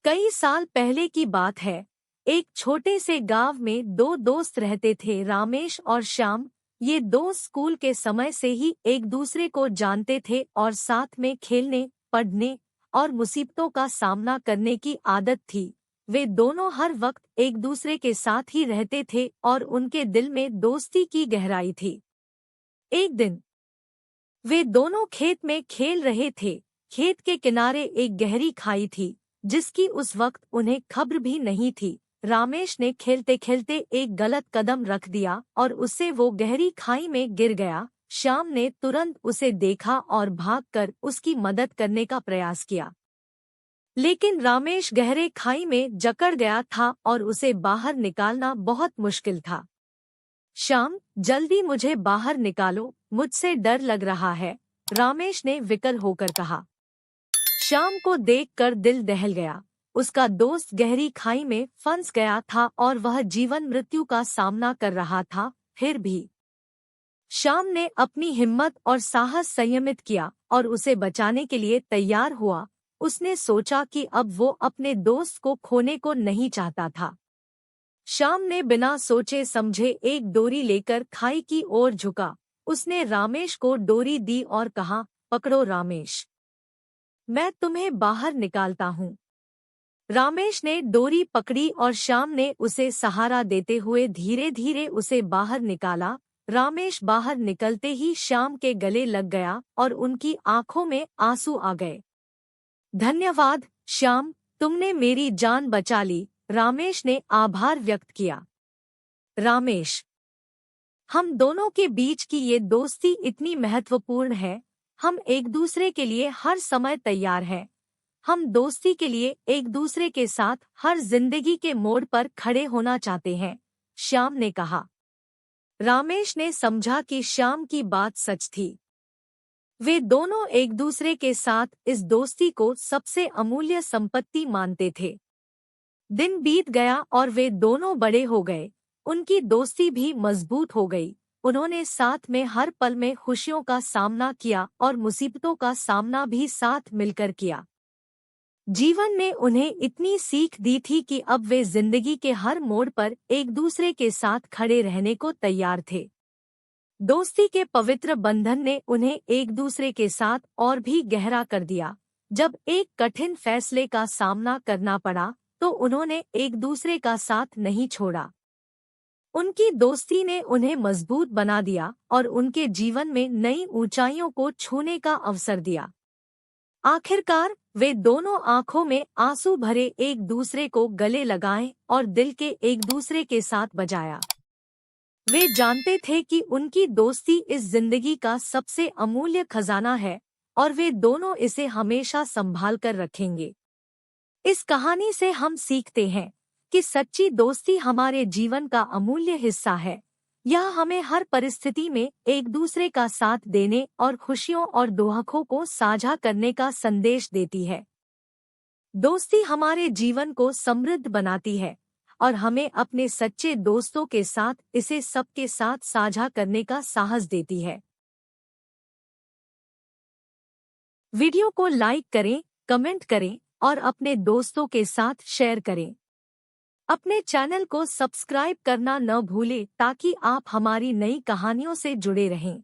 कई साल पहले की बात है। एक छोटे से गांव में दो दोस्त रहते थे, रामेश और श्याम। ये दोस्त स्कूल के समय से ही एक दूसरे को जानते थे और साथ में खेलने, पढ़ने और मुसीबतों का सामना करने की आदत थी। वे दोनों हर वक्त एक दूसरे के साथ ही रहते थे और उनके दिल में दोस्ती की गहराई थी। एक दिन वे दोनों खेत में खेल रहे थे। खेत के किनारे एक गहरी खाई थी जिसकी उस वक्त उन्हें खबर भी नहीं थी। रामेश ने खेलते खेलते एक गलत कदम रख दिया और उससे वो गहरी खाई में गिर गया। श्याम ने तुरंत उसे देखा और भागकर उसकी मदद करने का प्रयास किया, लेकिन रामेश गहरे खाई में जकड़ गया था और उसे बाहर निकालना बहुत मुश्किल था। श्याम, जल्दी मुझे बाहर निकालो, मुझसे डर लग रहा है, रामेश ने विकल होकर कहा। श्याम को देखकर दिल दहल गया। उसका दोस्त गहरी खाई में फंस गया था और वह जीवन मृत्यु का सामना कर रहा था। फिर भी श्याम ने अपनी हिम्मत और साहस संयमित किया और उसे बचाने के लिए तैयार हुआ। उसने सोचा कि अब वो अपने दोस्त को खोने को नहीं चाहता था। श्याम ने बिना सोचे समझे एक डोरी लेकर खाई की ओर झुका। उसने रामेश को डोरी दी और कहा, पकड़ो रामेश, मैं तुम्हें बाहर निकालता हूँ। रामेश ने डोरी पकड़ी और श्याम ने उसे सहारा देते हुए धीरे धीरे उसे बाहर निकाला। रामेश बाहर निकलते ही श्याम के गले लग गया और उनकी आंखों में आंसू आ गए। धन्यवाद श्याम, तुमने मेरी जान बचा ली, रामेश ने आभार व्यक्त किया। रामेश, हम दोनों के बीच की ये दोस्ती इतनी महत्वपूर्ण है। हम एक दूसरे के लिए हर समय तैयार हैं। हम दोस्ती के लिए एक दूसरे के साथ हर जिंदगी के मोड़ पर खड़े होना चाहते हैं, श्याम ने कहा। रामेश ने समझा कि श्याम की बात सच थी। वे दोनों एक दूसरे के साथ इस दोस्ती को सबसे अमूल्य संपत्ति मानते थे। दिन बीत गया और वे दोनों बड़े हो गए। उनकी दोस्ती भी मजबूत हो गई। उन्होंने साथ में हर पल में खुशियों का सामना किया और मुसीबतों का सामना भी साथ मिलकर किया। जीवन ने उन्हें इतनी सीख दी थी कि अब वे जिंदगी के हर मोड़ पर एक दूसरे के साथ खड़े रहने को तैयार थे। दोस्ती के पवित्र बंधन ने उन्हें एक दूसरे के साथ और भी गहरा कर दिया। जब एक कठिन फैसले का सामना करना पड़ा तो उन्होंने एक दूसरे का साथ नहीं छोड़ा। उनकी दोस्ती ने उन्हें मजबूत बना दिया और उनके जीवन में नई ऊंचाइयों को छूने का अवसर दिया। आखिरकार वे दोनों आंखों में आंसू भरे एक दूसरे को गले लगाएं और दिल के एक दूसरे के साथ बजाया। वे जानते थे कि उनकी दोस्ती इस जिंदगी का सबसे अमूल्य खजाना है और वे दोनों इसे हमेशा संभाल कर रखेंगे। इस कहानी से हम सीखते हैं कि सच्ची दोस्ती हमारे जीवन का अमूल्य हिस्सा है। यह हमें हर परिस्थिति में एक दूसरे का साथ देने और खुशियों और दुखों को साझा करने का संदेश देती है। दोस्ती हमारे जीवन को समृद्ध बनाती है और हमें अपने सच्चे दोस्तों के साथ इसे सबके साथ साझा करने का साहस देती है। वीडियो को लाइक करें, कमेंट करें और अपने दोस्तों के साथ शेयर करें। अपने चैनल को सब्सक्राइब करना न भूलें ताकि आप हमारी नई कहानियों से जुड़े रहें।